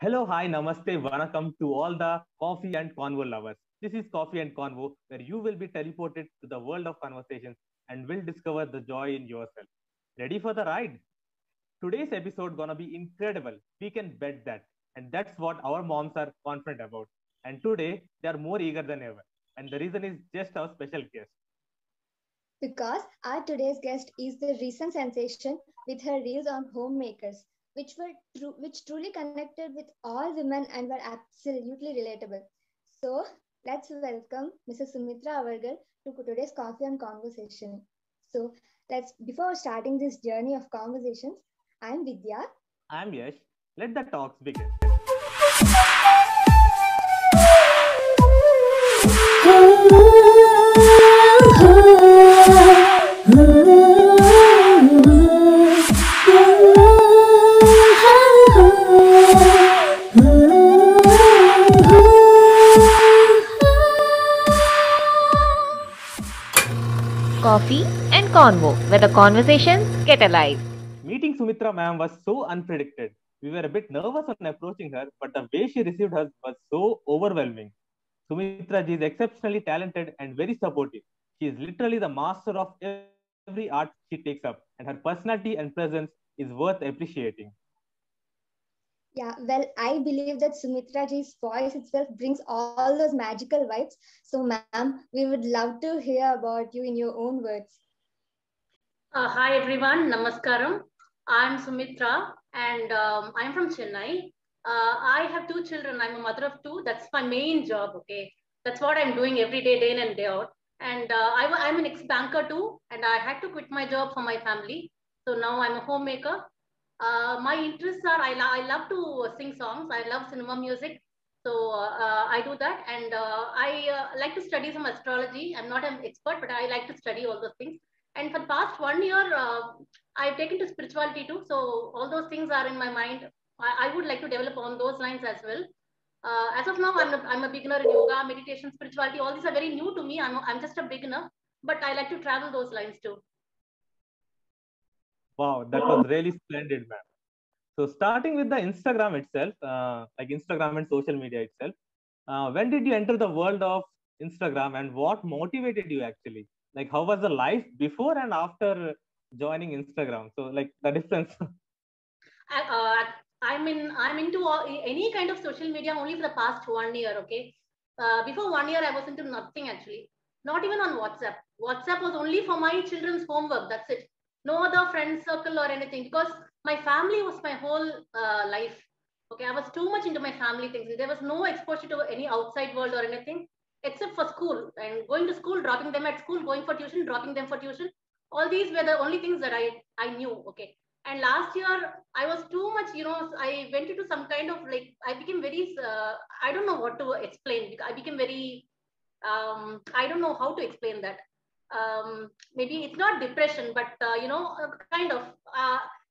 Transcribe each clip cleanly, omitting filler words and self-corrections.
Hello, hi, namaste, vanakkam to all the coffee and convo lovers. This is Coffee and Convo, where you will be teleported to the world of conversations and will discover the joy in yourself. Ready for the ride? Today's episode gonna be incredible. We can bet that. And that's what our moms are confident about. And today, they are more eager than ever. And the reason is just our special guest. Because our today's guest is the recent sensation with her reels on homemakers, which truly connected with all women and were absolutely relatable. So let's welcome Mrs. Sumitra Avargal to today's coffee and conversation. So let's before starting this journey of conversations, I'm Vidya. I'm Yash. Let the talks begin. Coffee and Convo, where the conversations get alive. Meeting Sumitra ma'am was so unpredicted. We were a bit nervous on approaching her, but the way she received us was so overwhelming. Sumitra ji is exceptionally talented and very supportive. She is literally the master of every art she takes up, and her personality and presence is worth appreciating. Yeah, well, I believe that Sumitra ji's voice itself brings all those magical vibes. So, ma'am, we would love to hear about you in your own words. Hi everyone, Namaskaram. I'm Sumitra and I'm from Chennai. I have two children. I'm a mother of two. That's my main job. Okay, that's what I'm doing every day, day in and day out. And I'm an ex-banker too, and I had to quit my job for my family. So now I'm a homemaker. My interests are I love to sing songs. I love cinema music. So I do that, and I like to study some astrology. I'm not an expert, but I like to study all those things. And for the past 1 year, I've taken to spirituality too. So all those things are in my mind. I would like to develop on those lines as well. As of now, I'm a beginner in yoga, meditation, spirituality. All these are very new to me. I'm just a beginner, but I like to travel those lines too. Wow, that was really splendid, ma'am. So, starting with the Instagram itself, like Instagram and social media itself, when did you enter the world of Instagram and what motivated you actually? Like, how was the life before and after joining Instagram? So, like, the difference. I, I'm into any kind of social media only for the past 1 year. Okay, before 1 year I was into nothing actually, not even on WhatsApp. WhatsApp was only for my children's homework. That's it. No other friend circle or anything because my family was my whole life. Okay, I was too much into my family things. There was no exposure to any outside world or anything except for school and going to school, dropping them at school, going for tuition, dropping them for tuition. All these were the only things that I knew. Okay, and last year I was too much, I went into some kind of like I became very I don't know what to explain. I became very I don't know how to explain that. Maybe it's not depression, but kind of.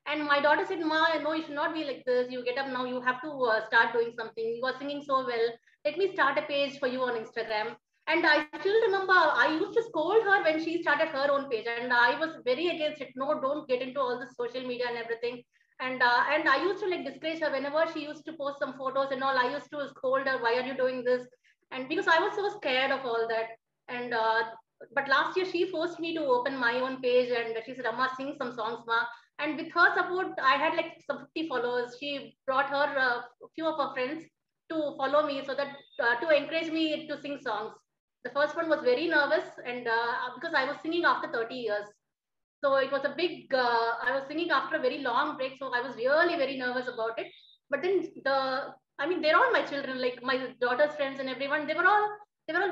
And my daughter said, "Ma, no, you should not be like this. You get up now. You have to start doing something. You are singing so well. Let me start a page for you on Instagram." And I still remember I used to scold her when she started her own page, and I was very against it. No, don't get into all this social media and everything. And I used to like discourage her whenever she used to post some photos and all. I used to scold her, "Why are you doing this?" And because I was so scared of all that, and but last year she forced me to open my own page, and she said, "Amma, sing some songs, ma." And with her support, I had like some 50 followers. She brought her few of her friends to follow me so that to encourage me to sing songs. The first one was very nervous, and because I was singing after 30 years, so it was a big. I was singing after a very long break, so I was really very nervous about it. But then I mean, they're all my children, like my daughter's friends and everyone. They were all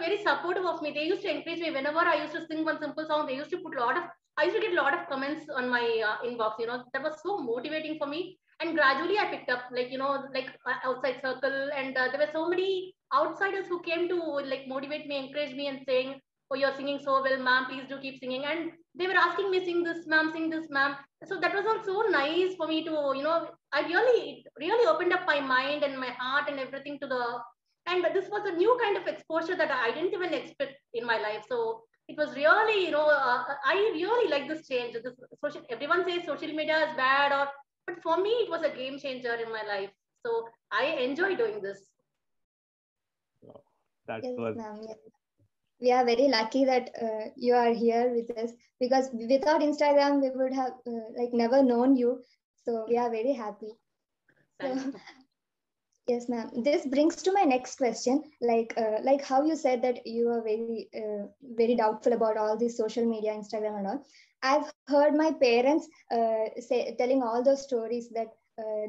very supportive of me. They used to encourage me whenever I used to sing one simple song. They used to put a lot of. I used to get a lot of comments on my inbox. That was so motivating for me. And gradually, I picked up, like like outside circle, and there were so many outsiders who came to like motivate me, encourage me, and saying, "Oh, you're singing so well, ma'am. Please do keep singing." And they were asking me, "Sing this, ma'am, sing this, ma'am." So that was all so nice for me to, I really opened up my mind and my heart and everything to the. And this was a new kind of exposure that I didn't even expect in my life. So it was really, I really like this change. Everyone says social media is bad, but for me, it was a game changer in my life. So I enjoy doing this. That Yes, was ma'am. Yes. We are very lucky that you are here with us, because without Instagram we would have like never known you. So we are very happy. So Thank you. yes, ma'am. This brings to my next question. Like how you said that you are very doubtful about all these social media, Instagram and all. I've heard my parents telling all those stories that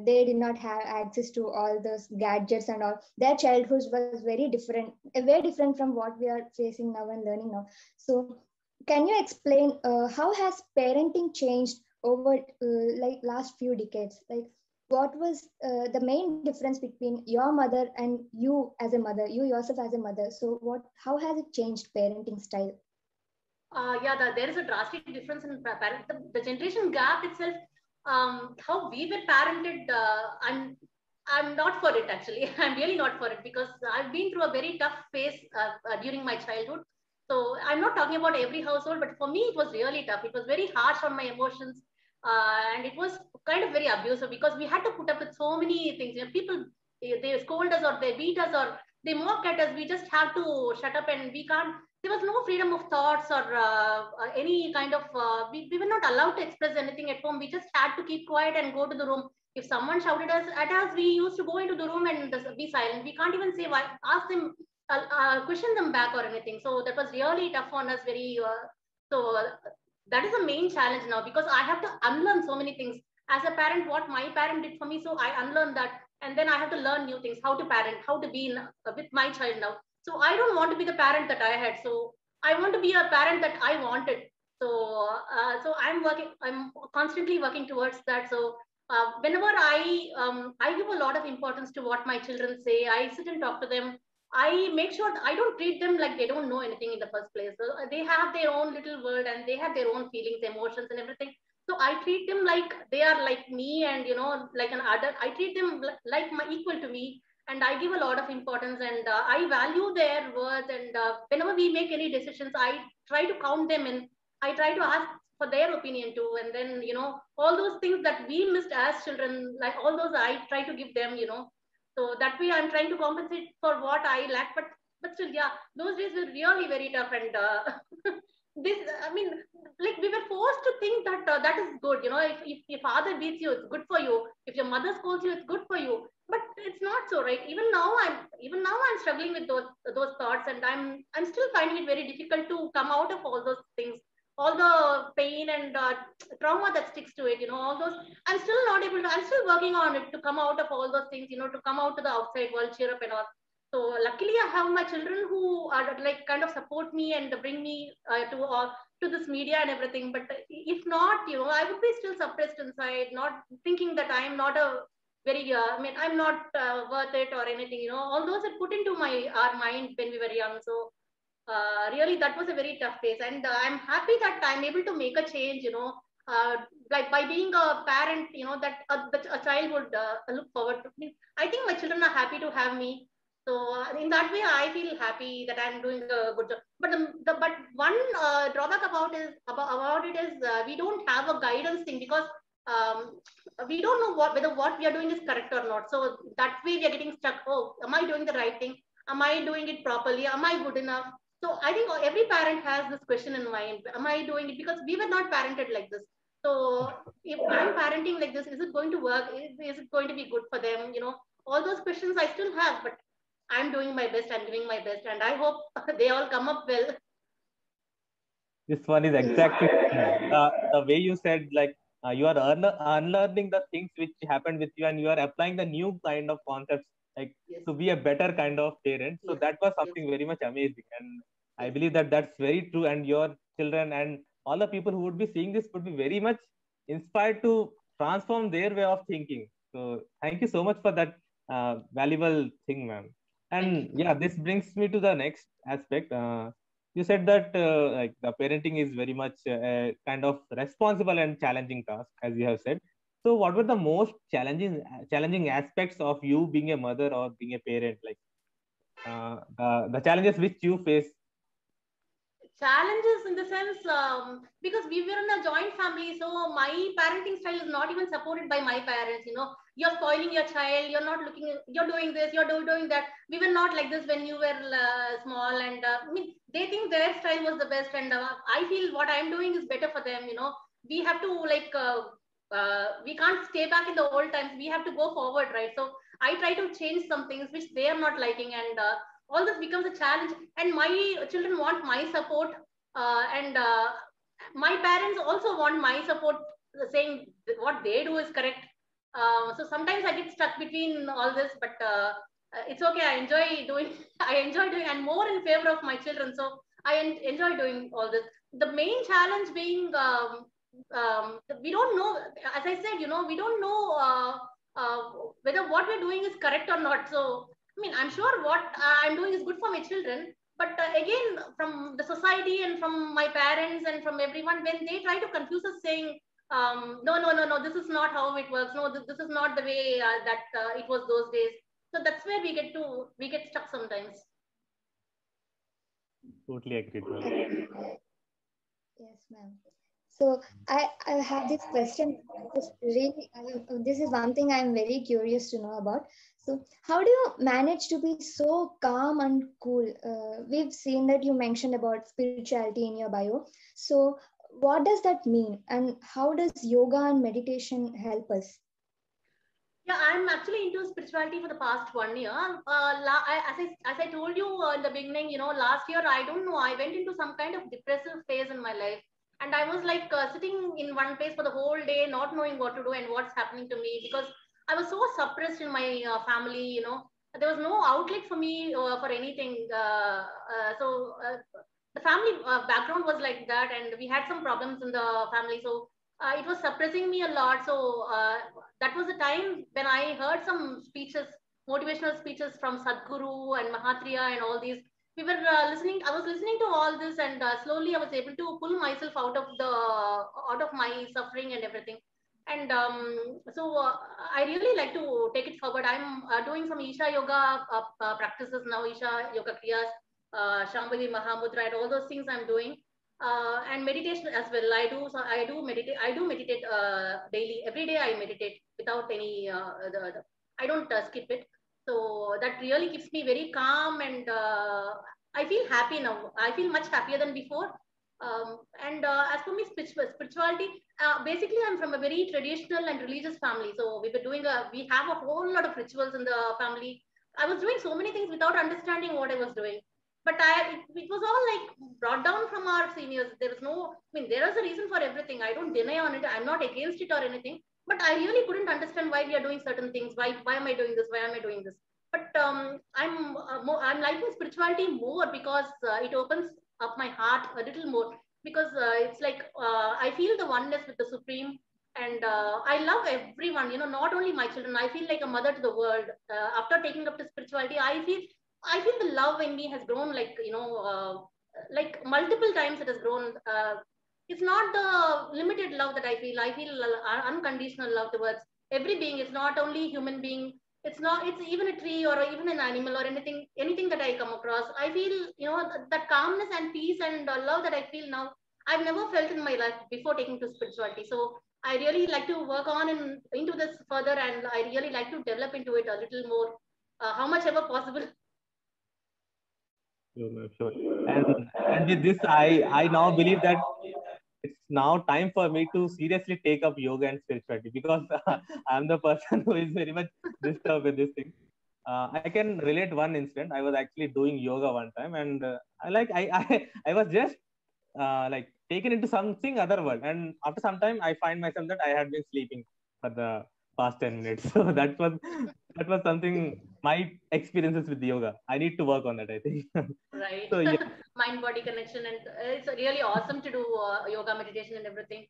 they did not have access to all those gadgets and all. Their childhood was very different from what we are facing now and learning now. So, can you explain how has parenting changed over like last few decades? Like, what was the main difference between your mother and you as a mother, you yourself as a mother? So, how has it changed parenting style? Yeah, there is a drastic difference in parent. The generation gap itself, how we were parented, I'm not for it actually. I'm really not for it because I've been through a very tough phase during my childhood. So I'm not talking about every household, but for me it was really tough. It was very harsh on my emotions, and it was kind of very abusive because we had to put up with so many things. You know, people they scold us or they beat us or they mock at us. We just have to shut up and we can't. There was no freedom of thoughts or any kind of we were not allowed to express anything at home. We just had to keep quiet and go to the room. If someone shouted us at us, we used to go into the room and be silent. We can't even say why, ask them, question them back or anything. So that was really tough on us. So that is the main challenge now because I have to unlearn so many things as a parent. What my parent did for me, so I unlearned that, and then I have to learn new things, how to parent, how to be with my child now. So I don't want to be the parent that I had. So I want to be a parent that I wanted. So I'm constantly working towards that. So whenever I give a lot of importance to what my children say. I sit and talk to them. I make sure that I don't treat them like they don't know anything in the first place. So they have their own little world and they have their own feelings, emotions, and everything. So I treat them like they are like me, and like an adult. I treat them like my equal to me, and I give a lot of importance, and I value their words. And whenever we make any decisions, I try to count them in. I try to ask for their opinion too, and then all those things that we missed as children, like all those I try to give them. So that way I'm trying to compensate for what I lack. But still, yeah, those days were really very tough, and this I mean, like we were forced to think that that is good. If your father beats you, it's good for you. If your mother scolds you, it's good for you. But it's not so, right? Even now I'm struggling with those thoughts, and I'm still finding it very difficult to come out of all those things, all the pain and trauma that sticks to it. All those, I'm still not able to. I'm still working on it to come out of all those things. To come out to the outside world, cheer up and all. So luckily I have my children who are like kind of support me and bring me to this media and everything. But if not, I would be still suppressed inside, not thinking that I'm not a very I mean, I'm not worth it or anything. All those are put into our mind when we were young. So really that was a very tough phase, and I'm happy that I'm able to make a change. Like by being a parent, that a child would look forward to me. I think my children are happy to have me. So in that way, I feel happy that I'm doing a good job. But but one drawback about it is we don't have a guidance thing, because um, we don't know whether what we are doing is correct or not. So that way we are getting stuck. Oh, am I doing the right thing? Am I doing it properly? Am I good enough? So I think every parent has this question in mind. Am I doing it? Because we were not parented like this. So if I'm parenting like this, is it going to work? Is it going to be good for them? All those questions I still have, but I'm doing my best. I'm giving my best, and I hope they all come up well. this one is Yes. exactly the way you said, like you are unlearning the things which happened with you, and you are applying the new kind of concepts, like Yes, to be a better kind of parent. So yes, that was yes, something very much amazing, and I yes. believe that that's very true. And your children and all the people who would be seeing this would be very much inspired to transform their way of thinking. So thank you so much for that valuable thing, ma'am. Thank And you. yeah, this brings me to the next aspect. You said that like the parenting is very much a kind of responsible and challenging task, as you have said. So what were the most challenging aspects of you being a mother or being a parent, like the challenges which you face? challenges in the sense, because we were in a joint family, so my parenting style is not even supported by my parents. You're spoiling your child, you're not looking, you're doing this, you're doing that. We were not like this when you were small, and I mean, they think their style was the best, and I feel what I'm doing is better for them. We have to like we can't stay back in the old times, we have to go forward, right? So I try to change some things which they are not liking, and all this becomes a challenge, and my children want my support, and my parents also want my support, saying what they do is correct. So sometimes I get stuck between all this, but it's okay, I enjoy doing I enjoy doing, and more in favor of my children, so I enjoy doing all this. The main challenge being, we don't know, as I said, we don't know uh, whether what we're doing is correct or not. So I mean, I'm sure what I'm doing is good for my children, but again, from the society and from my parents and from everyone, when they try to confuse us, saying, no, no, no, no, this is not how it works. No, this is not the way that it was those days. So that's where we get stuck sometimes. Totally agreed. Yes, ma'am. So I have this question. This is one thing I'm very curious to know about. So how do you manage to be so calm and cool? We've seen that you mentioned about spirituality in your bio. So what does that mean? And how does yoga and meditation help us? Yeah, I'm actually into spirituality for the past 1 year. As I told you in the beginning, last year, I don't know, I went into some kind of depressive phase in my life. And I was like sitting in one place for the whole day, not knowing what to do and what's happening to me, because I was so suppressed in my family. There was no outlet for me for anything. The family background was like that, and we had some problems in the family. So it was suppressing me a lot. So that was the time when I heard some speeches, motivational speeches from Sadhguru and Mahatria and all these. We were listening. I was listening to all this, and slowly I was able to pull myself out of my suffering and everything. And I really like to take it forward. I'm doing some Isha Yoga practices now, Isha Yoga Kriyas, Shambhavi Mahamudra, and all those things I'm doing. And meditation as well. I do meditate. I do meditate daily. Every day I meditate without any. I don't skip it. So that really keeps me very calm, and I feel happy now. I feel much happier than before. And as for me, spirituality, basically I'm from a very traditional and religious family. So we have a whole lot of rituals in the family. I was doing so many things without understanding what I was doing. But it was all like brought down from our seniors. There was no, I mean, there is a reason for everything. I don't deny on it. I'm not against it or anything. But I really couldn't understand why we are doing certain things. Why am I doing this? Why am I doing this? But I'm liking spirituality more because it opens up my heart a little more, because it's like I feel the oneness with the Supreme, and I love everyone. Not only my children. I feel like a mother to the world. After taking up to spirituality, I feel the love in me has grown, like multiple times it has grown. It's not the limited love that I feel. I feel unconditional love towards every being. It's not only human being. It's not. It's even a tree or even an animal or anything that I come across. I feel that calmness and peace and love that I feel now. I've never felt in my life before taking to spirituality. So I really like to work on into this further, and I really like to develop into it a little more, how much ever possible. Sure, ma'am, sure. And with this, I now believe that it's now time for me to seriously take up yoga and spirituality, because I'm the person who is very much disturbed with this thing. I can relate one incident. I was actually doing yoga one time, and I was just like taken into something other world, and after some time I find myself that I had been sleeping for the past 10 minutes. So that was something, my experiences with yoga. I need to work on that, I think. Right. So yeah. Mind body connection, and it's really awesome to do yoga, meditation, and everything.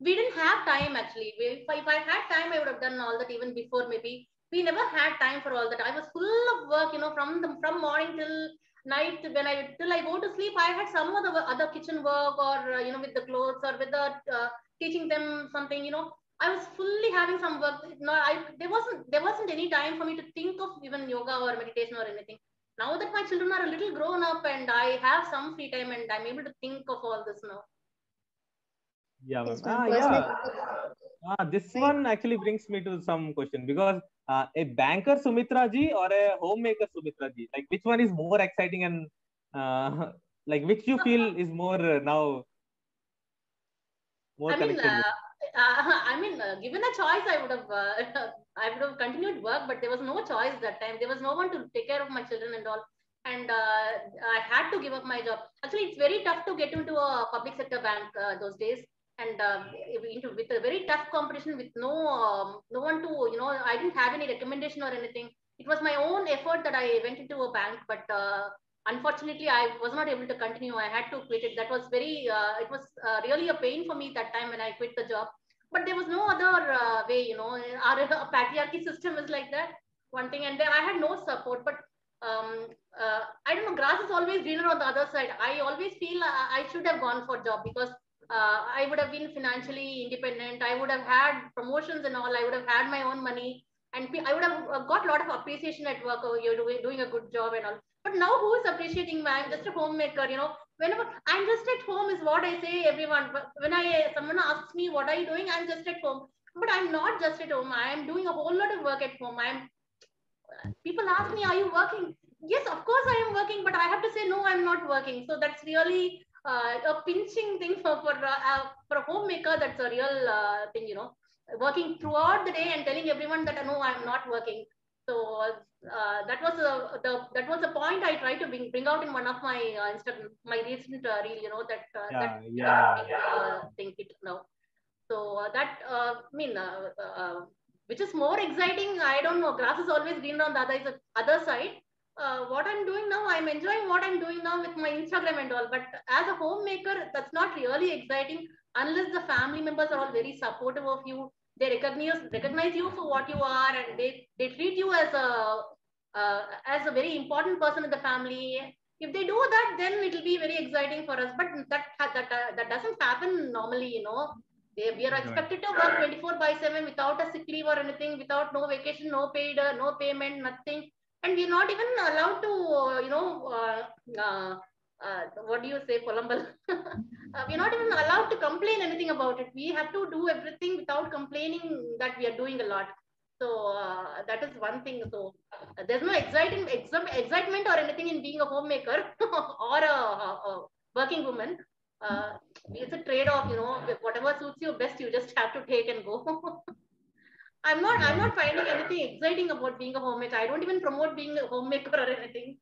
We didn't have time actually. If I had time, I would have done all that even before. Maybe we never had time for all that. I was full of work, from morning till night. Till I go to sleep, I had some other kitchen work, or with the clothes, or with the teaching them something. I was fully having some work. No, there wasn't any time for me to think of even yoga or meditation or anything. Now that my children are a little grown up and I have some free time and I'm able to think of all this now. Yeah, Yes, ma'am. ma'am. This one actually brings me to some question, because a banker Sumitra ji or a homemaker Sumitra ji, like which one is more exciting, and like which you feel is more now more I mean, connected with? given a choice, I would have I would have continued work, but there was no choice that time. There was no one to take care of my children and all, and I had to give up my job. Actually, it's very tough to get into a public sector bank those days, and with a very tough competition with no one to, I didn't have any recommendation or anything. It was my own effort that I went into a bank, but unfortunately I was not able to continue. I had to quit it. That was it was really a pain for me that time when I quit the job, but there was no other way. Our patriarchy system is like that, one thing, and then I had no support. But I don't know, grass is always greener on the other side. I always feel I should have gone for job, because I would have been financially independent. I would have had promotions and all. I would have had my own money, and I would have got a lot of appreciation at work. Oh, you're doing a good job and all. But now who is appreciating me? I'm just a homemaker, Whenever I'm just at home is what I say, everyone. But when someone asks me what are you doing, I'm just at home. But I'm not just at home. I am doing a whole lot of work at home. People ask me, are you working? Yes, of course I am working, but I have to say no, I'm not working. So that's really a pinching thing for a homemaker. That's a real thing, working throughout the day and telling everyone that no, I'm not working. So that was a point I tried to bring out in one of my Instagram, my recent reel, think it now. So which is more exciting? I don't know. Grass is always greener on the other side. What I'm doing now, I'm enjoying what I'm doing now with my Instagram and all. But as a homemaker, that's not really exciting unless the family members are all very supportive of you. They recognize you for what you are, and they treat you as a very important person in the family. If they do that, then it will be very exciting for us. But that doesn't happen normally, we are expected to work 24/7 without a sick leave or anything, without no vacation, no paid, no payment, nothing. And we're not even allowed to, what do you say, Polambal? We're not even allowed to complain anything about it. We have to do everything without complaining that we are doing a lot. So that is one thing. So there's no excitement or anything in being a homemaker or a working woman. It's a trade-off, whatever suits you best, you just have to take and go. I'm not finding anything exciting about being a homemaker. I don't even promote being a homemaker or anything.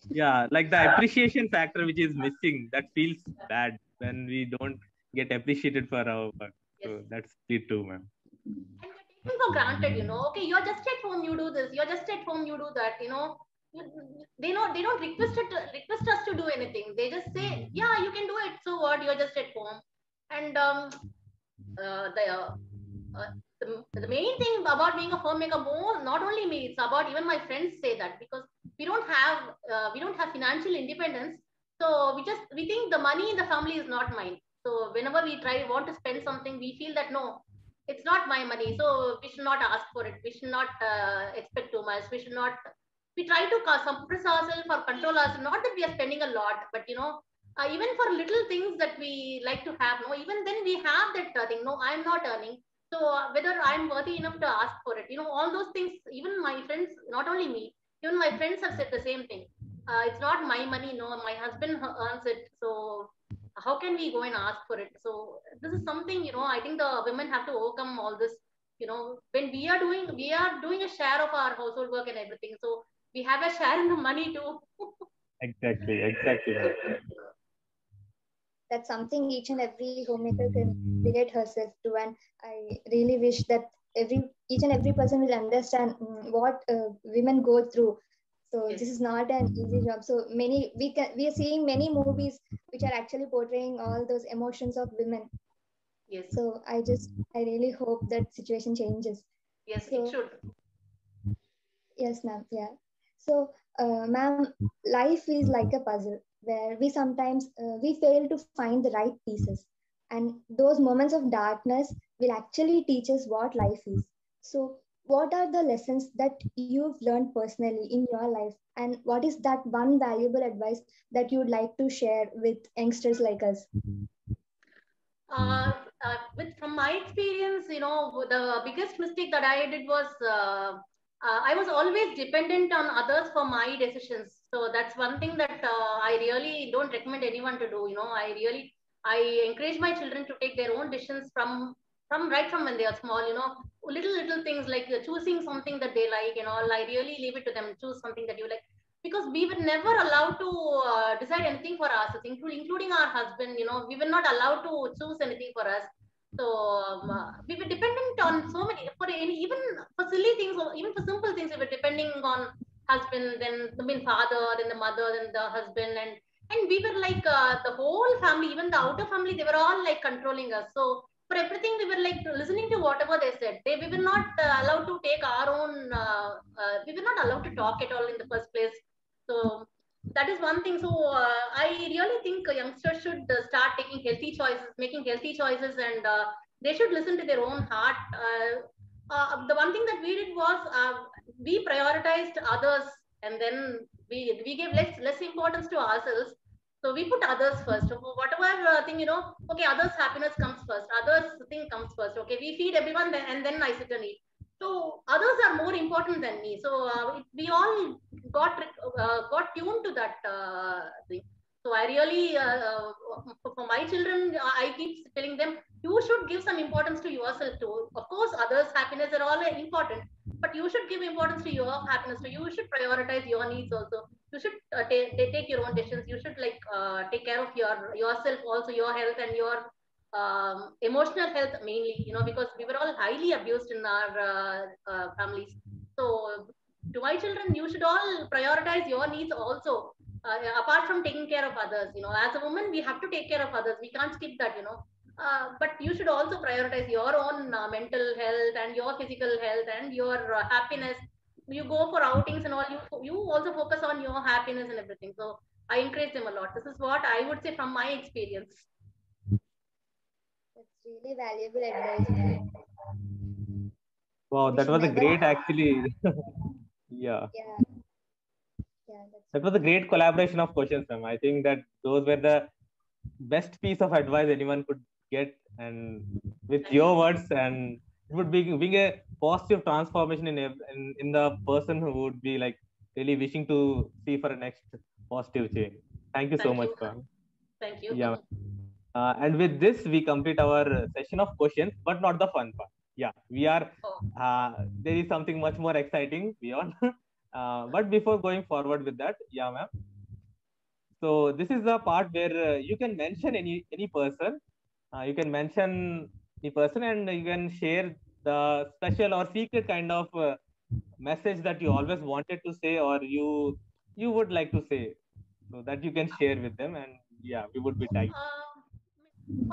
Yeah, like the appreciation factor which is missing, that feels bad when we don't get appreciated for our work. Yes. So that's it too, ma'am. And we're taken for granted, okay, you're just at home, you do this, you're just at home, you do that, they don't request us to do anything. They just say, yeah, you can do it, so what, you're just at home. And the main thing about being a homemaker, not only me, it's about even my friends say that, because we don't have financial independence. So we think the money in the family is not mine. So whenever we want to spend something, we feel that no, it's not my money, so we should not ask for it. We should not expect too much. We try to suppress ourselves or control ourselves. Not that we are spending a lot, but even for little things that we like to have, no, even then we have that thing. No, I'm not earning. So whether I'm worthy enough to ask for it, all those things. Even my friends, not only me, even my friends have said the same thing. It's not my money. No, my husband earns it. So how can we go and ask for it? So this is something, I think the women have to overcome all this. When we are doing a share of our household work and everything. So we have a share in the money too. Exactly. That's something each and every homemaker can relate herself to, and I really wish that each and every person will understand what women go through. So Yes. this is not an easy job. So we are seeing many movies which are actually portraying all those emotions of women. Yes. So I really hope that situation changes. Yes, So, it should. Yes, ma'am. Yeah. So, ma'am, life is like a puzzle where we sometimes we fail to find the right pieces, and those moments of darkness will actually teach us what life is. So, what are the lessons that you've learned personally in your life, and what is that one valuable advice that you'd like to share with youngsters like us? From my experience, the biggest mistake that I did was I was always dependent on others for my decisions. So that's one thing that I really don't recommend anyone to do. I encourage my children to take their own decisions from right from when they are small. Little things like choosing something that they like and all. I really leave it to them. Choose something that you like, because we were never allowed to decide anything for us, including our husband. We were not allowed to choose anything for us. So we were dependent on so many, even for silly things, or even for simple things, we were depending on husband, then father, then the mother, then the husband, and we were like the whole family, even the outer family, they were all like controlling us. So for everything, we were like listening to whatever they said. We were not allowed to take our own. We were not allowed to talk at all in the first place. So that is one thing. So I really think youngsters should start taking healthy choices, making healthy choices, and they should listen to their own heart. The one thing that we did was we prioritized others, and then we gave less importance to ourselves. So we put others first. So whatever thing, okay, others' happiness comes first. Others' thing comes first. Okay, we feed everyone, and then I sit and eat. So others are more important than me. So we all got tuned to that thing. So I really, for my children, I keep telling them, you should give some importance to yourself too. Of course, others' happiness are all important, but you should give importance to your happiness. So you should prioritize your needs also. You should take your own decisions. You should take care of yourself also, your health and your emotional health mainly. Because we were all highly abused in our families. So to my children, you should all prioritize your needs also, apart from taking care of others. As a woman, we have to take care of others. We can't skip that. But you should also prioritize your own mental health and your physical health and your happiness. You go for outings and all. You also focus on your happiness and everything. So I encourage them a lot. This is what I would say from my experience. That's really valuable advice, ma'am. Wow, We that should was a never. great actually. Yeah, Yeah, yeah, that's that was a great collaboration of questions, ma'am. I think that those were the best piece of advice anyone could get, and with Thank your you. words, and it would be being a positive transformation in the person who would be like really wishing to see for a next positive change. Thank you so Thank much, you. ma'am. Thank you. Yeah. And with this, we complete our session of questions, but not the fun part. Yeah, we are. Oh, There is something much more exciting beyond. But before going forward with that, yeah, ma'am. So this is the part where you can mention any person. You can mention the person, and you can share the special or secret kind of message that you always wanted to say, or you would like to say, so that you can share with them. And yeah, we would be tagged.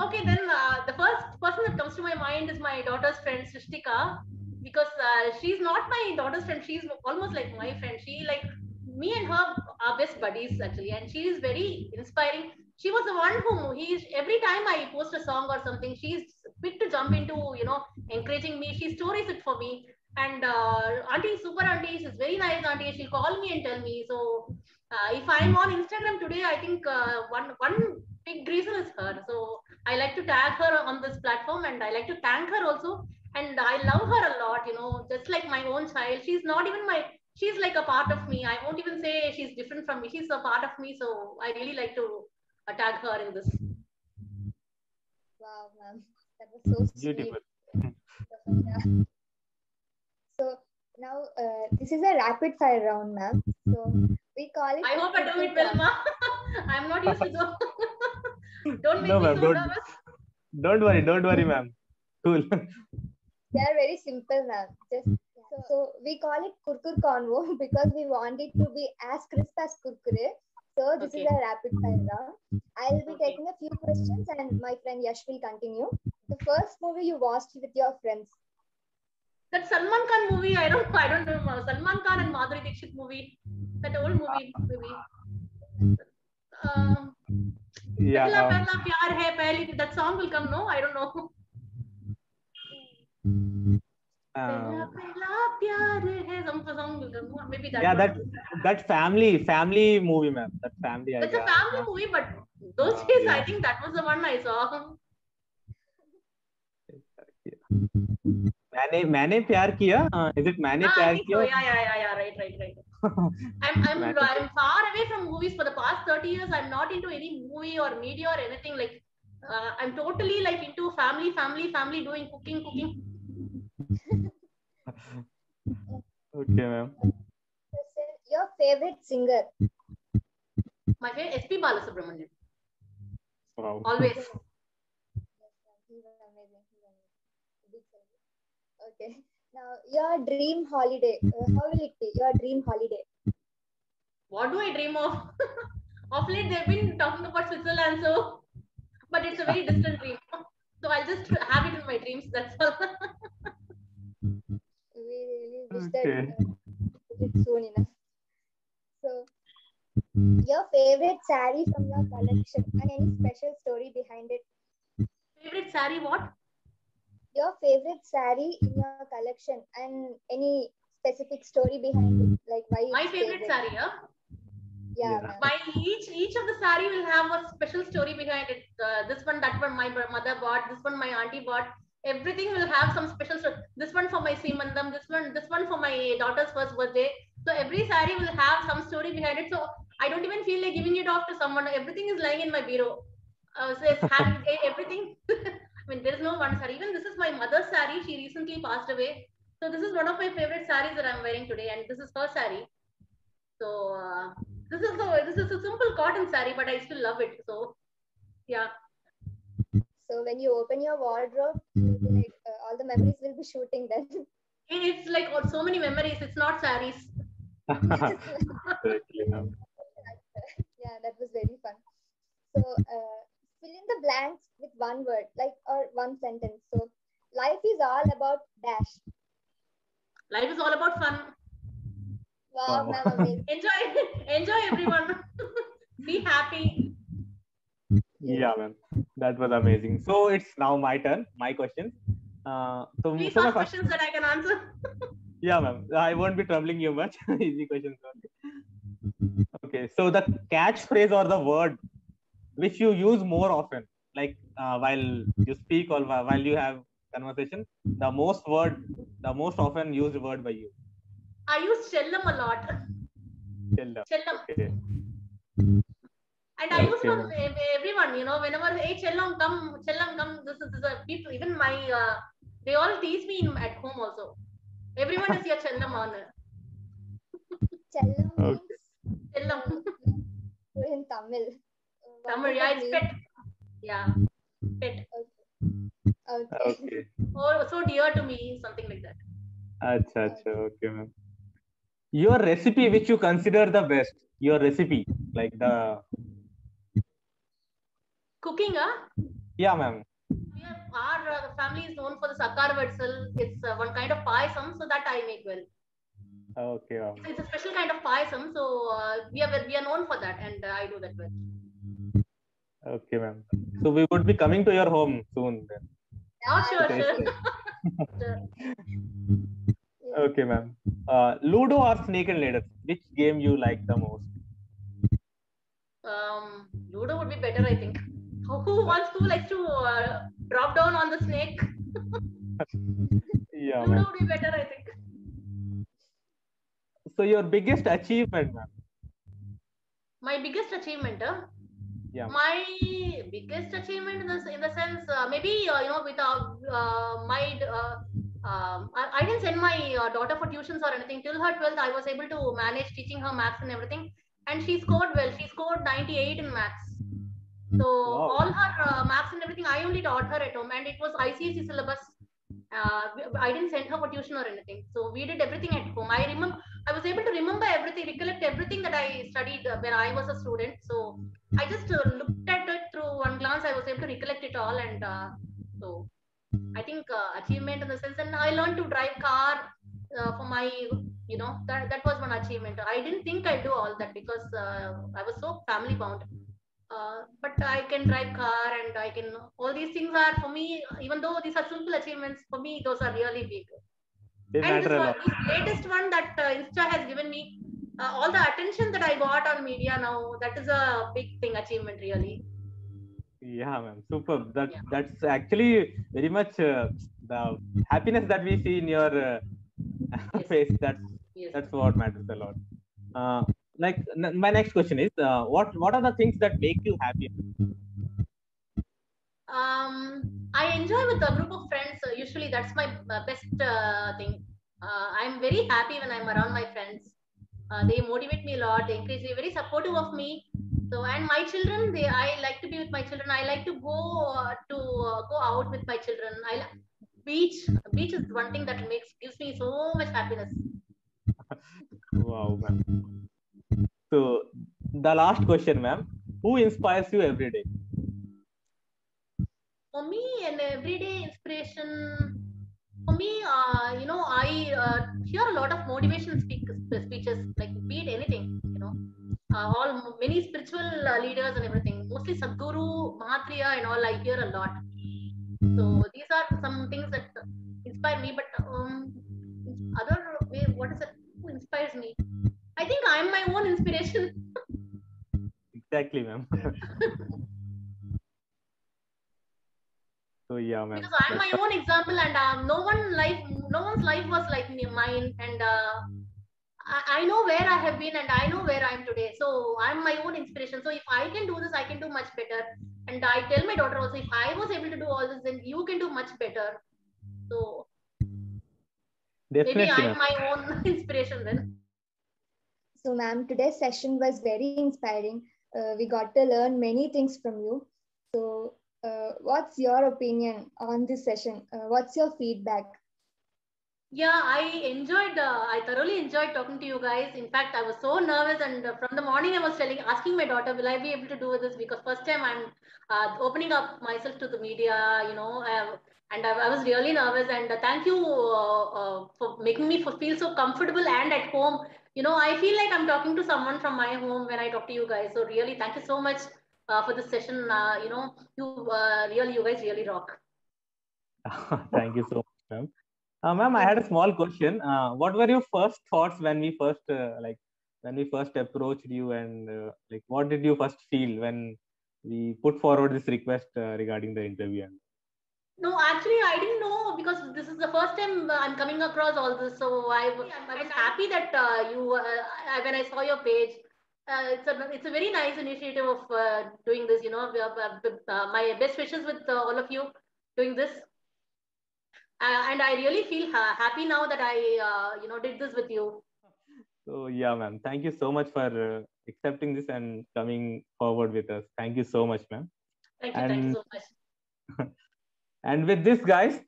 okay, then the first person that comes to my mind is my daughter's friend Srishtika, because she's not my daughter's friend. She's almost like my friend. She like me and her are best buddies actually, and she is very inspiring. She was the one who every time I post a song or something, she's quick to jump into encouraging me. She stories it for me. And auntie, super auntie, she's very nice auntie. She'll call me and tell me. So if I'm on Instagram today, I think one big reason is her. So I like to tag her on this platform, and I like to thank her also. And I love her a lot, just like my own child. She's not even she's like a part of me. I won't even say she's different from me. She's a part of me. So I really like to tag her in this. wow, ma'am. That was so sweet. Beautiful. Yeah. So now this is a rapid fire round, ma'am. So we call it. I hope I do it well, ma. I'm not used to so. Don't make No, me ma'am. so nervous. Don't worry, ma'am. Cool. They are very simple, ma'am. Just so we call it Kurkur Convo because we want it to be as crisp as Kurkure. So this is Okay. a rapid fire round. I'll be Okay. taking a few questions and my friend Yash will continue. The first movie you watched with your friends. That Salman Khan movie, I don't know. Salman Khan and Madhuri Dixit movie. That old movie, maybe. Yeah. Pehla Pehla Pyar Hai Pehli. That song will come, no? I don't know. Pehla Um, Pehla maybe that. Yeah, that family movie, ma'am. That family It's idea. a family movie, but those days I think that was the one I saw. मैंने प्यार किया. Is it मैंने I प्यार think so. किया? Yeah. Right. I'm far away from movies for the past 30 years. I'm not into any movie or media or anything. Like I'm totally like into family, doing cooking. Okay, ma'am. Your favorite singer? My favorite SP Balasubramanian. Wow. Always. He's amazing. Big fan. Okay. Now, your dream holiday. How will it be? Your dream holiday. What do I dream of? Of late, they've been talking about Switzerland, so but it's a very distant dream. So I'll just have it in my dreams. That's all. We wish Okay. that it's soon enough. So, your favorite saree from your collection and any special story behind it? Favorite saree? What? Your favorite saree in your collection and any specific story behind it, like why My it's favorite saree, huh? Yeah, Yeah. ma'am. By each of the saree will have a special story behind it. This one, that one, my mother bought. This one, my auntie bought. Everything will have some special story. This one for my Simandam. This one for my daughter's first birthday. So every saree will have some story behind it. So I don't even feel like giving it off to someone. Everything is lying in my bureau. So it's having everything. I mean, there is no one saree. Even this is my mother's saree. She recently passed away. So this is one of my favorite sarees that I'm wearing today, and this is her saree. So this is a simple cotton saree, but I still love it. So yeah. So when you open your wardrobe, you'll be like all the memories will be shooting then. It's like so many memories. It's not sarees. Exactly, ma'am. Yeah, that was very fun. So fill in the blanks with one word, like or one sentence. So life is all about dash. Life is all about fun. Wow, Wow. ma'am, amazing. Enjoy everyone. Be happy. Yeah, ma'am. That was amazing. So it's now my turn. My question. Please So my ask first. questions that I can answer. Yeah, ma'am. I won't be troubling you much. Easy questions only. Okay. So the catchphrase or the word which you use more often, like while you speak or while you have conversation, the most often used word by you. I use Chellam a lot. Chellam. Chellam. Okay. And I use Okay, from ma'am. everyone, whenever, hey, Chellam, come. This is a people, even my, they all tease me at home also. Everyone is your Chellam on. Chellam Okay. means Chellam. in Tamil. What Tamil, does yeah, that it's mean? pet. Yeah, pet. Okay. Okay. Or so dear to me, something like that. Acha. Okay, ma'am. Your recipe which you consider the best. Your recipe, like the. Cooking, Yeah, ma'am. our family is known for the sakar vatsal. It's one kind of payasam, so that I make well. Okay, ma'am. It's a special kind of payasam, so we are known for that, and I do that well. Okay, ma'am. So we would be coming to your home soon then. Oh, sure. Yeah. Okay, ma'am. Ludo or Snake and Ladders? Which game you like the most? Ludo would be better, I think. Who likes to drop down on the snake? Yeah, Ludo ma'am. would be better, I think. So your biggest achievement, ma'am? My biggest achievement, Yeah. my biggest achievement in the sense, maybe without I didn't send my daughter for tuitions or anything till her 12th. I was able to manage teaching her maths and everything, and she scored well. She scored 98 in maths. So Wow. all her maths and everything I only taught her at home, and it was ICSE syllabus. I didn't send her for tuition or anything, so we did everything at home. I was able to remember everything, recollect everything that I studied when I was a student. So I just looked at it through one glance. I was able to recollect it all, and so I think achievement in the sense. And I learned to drive car for my, that was one achievement. I didn't think I'd do all that because I was so family bound. But I can drive car, and I can, all these things are for me, even though these are simple achievements, for me those are really big. They And matter a lot. this latest one that Insta has given me, all the attention that I got on media now, that is a big thing, achievement really. Yeah, ma'am. Superb. Yeah. That's actually very much the happiness that we see in your Yes. face. Yes. That's what matters a lot. Uh, my next question is, what are the things that make you happy? I enjoy with a group of friends. Usually, that's my best thing. I'm very happy when I'm around my friends. They motivate me a lot. They encourage me, very supportive of me. So, and my children, I like to be with my children. I like to go out with my children. Beach. Beach is one thing that gives me so much happiness. Wow, ma'am. So the last question, ma'am. Who inspires you every day? For me, an everyday inspiration. For me, I hear a lot of motivation speeches, like be it anything, many spiritual leaders and everything. Mostly Sadhguru, Mahatriya, and all. I hear a lot. So these are some things that inspire me. But other way, what is it? Who inspires me? I think I'm my own inspiration. Exactly, ma'am. So yeah, ma'am. Because I'm my own example, and no one's life was like mine, and I know where I have been, and I know where I am today. So I'm my own inspiration. So if I can do this, I can do much better. And I tell my daughter also, if I was able to do all this, then you can do much better. So maybe Definitely, I'm ma'am. my own inspiration then. So, ma'am, today's session was very inspiring. We got to learn many things from you. So, what's your opinion on this session? What's your feedback? Yeah, I thoroughly enjoyed talking to you guys. In fact, I was so nervous, and from the morning I was asking my daughter, will I be able to do this? Because first time I'm opening up myself to the media, and I was really nervous. And thank you for making me feel so comfortable and at home. I feel like I'm talking to someone from my home when I talk to you guys. So really, thank you so much for this session. You guys really rock. Thank you so much, ma'am. Ma'am, I had a small question. What were your first thoughts when we first approached you, and what did you first feel when we put forward this request regarding the interview? No, actually, I didn't know because this is the first time I'm coming across all this. So I was happy that when I saw your page, it's a very nice initiative of doing this. My best wishes with all of you doing this, and I really feel happy now that I did this with you. So yeah, ma'am. Thank you so much for accepting this and coming forward with us. Thank you so much, ma'am. Thank you And so much. and with this, guys,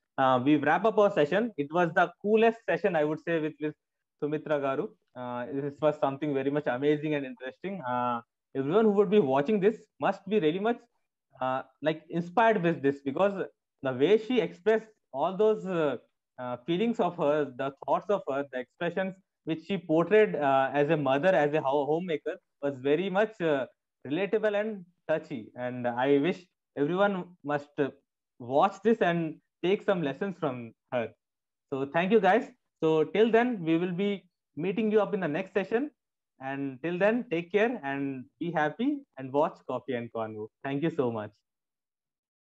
we wrap up our session. It was the coolest session, I would say, with Sumitra Garu. This was something very much amazing and interesting. Everyone who would be watching this must be really much inspired with this, because the way she expressed all those feelings of her, the thoughts of her, the expressions which she portrayed as a mother, as a homemaker, was very much relatable and touchy. And I wish everyone must watch this and take some lessons from her. So thank you, guys. So till then, we will be meeting you up in the next session. And till then, take care and be happy and watch Coffee and Convo. Thank you so much.